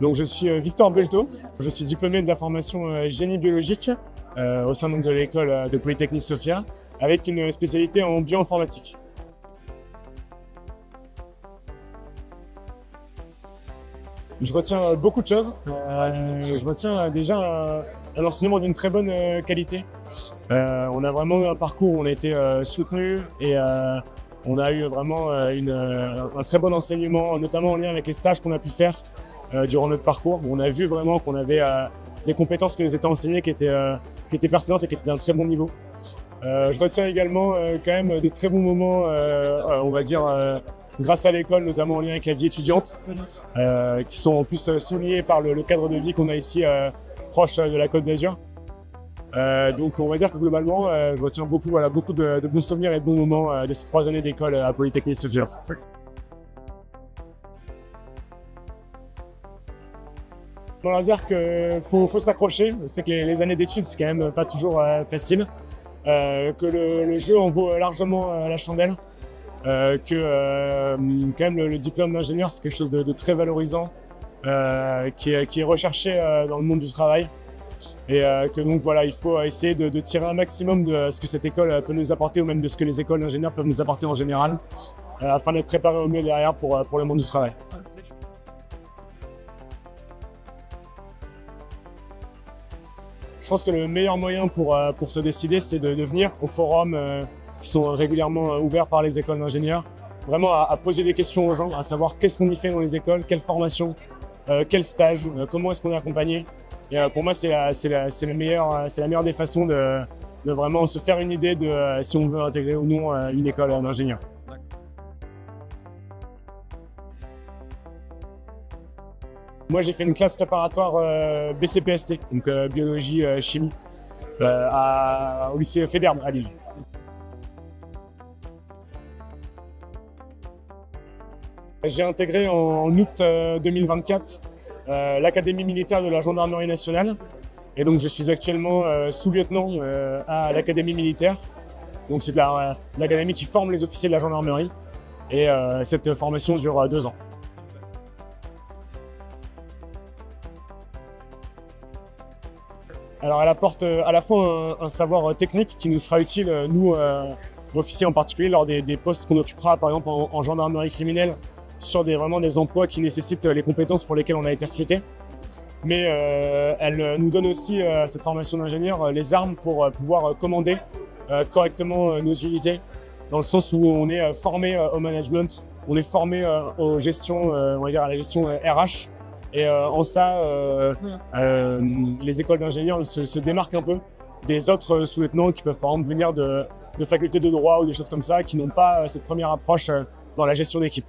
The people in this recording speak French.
Donc, je suis Victor Belto, je suis diplômé de la formation génie biologique au sein donc, de l'école de Polytechnique Sophia, avec une spécialité en bioinformatique. Je retiens beaucoup de choses. Je retiens déjà un enseignement d'une très bonne qualité. On a vraiment eu un parcours où on a été soutenu et on a eu vraiment un très bon enseignement, notamment en lien avec les stages qu'on a pu faire durant notre parcours. On a vu vraiment qu'on avait des compétences qui nous étaient enseignées qui étaient pertinentes et qui étaient d'un très bon niveau. Je retiens également quand même des très bons moments, on va dire, grâce à l'école, notamment en lien avec la vie étudiante, qui sont en plus soulignés par le cadre de vie qu'on a ici proche de la Côte d'Azur. Donc on va dire que globalement, je retiens beaucoup, beaucoup de bons souvenirs et de bons moments de ces 3 années d'école à Polytechnique Sophia. On va dire qu'il faut s'accrocher. Je sais que les années d'études, c'est quand même pas toujours facile. Que le jeu en vaut largement la chandelle. Quand même le diplôme d'ingénieur, c'est quelque chose de très valorisant, qui est recherché dans le monde du travail. Et que donc voilà, il faut essayer de tirer un maximum de ce que cette école peut nous apporter, ou même de ce que les écoles d'ingénieurs peuvent nous apporter en général, afin d'être préparé au mieux derrière pour le monde du travail. Je pense que le meilleur moyen pour se décider, c'est de venir aux forums qui sont régulièrement ouverts par les écoles d'ingénieurs, vraiment à poser des questions aux gens, à savoir qu'est-ce qu'on y fait dans les écoles, quelle formation, quel stage, comment est-ce qu'on est accompagné. Et pour moi, c'est la meilleure des façons de vraiment se faire une idée de si on veut intégrer ou non une école d'ingénieur. Moi, j'ai fait une classe préparatoire BCPST, donc biologie, chimie, au lycée Fédère à Lille. J'ai intégré en août 2024 l'Académie militaire de la Gendarmerie nationale. Et donc, je suis actuellement sous-lieutenant à l'Académie militaire. Donc, c'est l'académie qui forme les officiers de la gendarmerie. Et cette formation dure 2 ans. Alors, elle apporte à la fois un savoir technique qui nous sera utile, nous, officiers en particulier, lors des postes qu'on occupera, par exemple, en gendarmerie criminelle, sur vraiment des emplois qui nécessitent les compétences pour lesquelles on a été recruté. Mais elle nous donne aussi, cette formation d'ingénieur, les armes pour pouvoir commander correctement nos unités, dans le sens où on est formé au management, on est formé aux gestions, on va dire à la gestion RH. Et en ça, les écoles d'ingénieurs se démarquent un peu des autres sous-lieutenants qui peuvent par exemple venir de facultés de droit ou des choses comme ça, qui n'ont pas cette première approche dans la gestion d'équipe.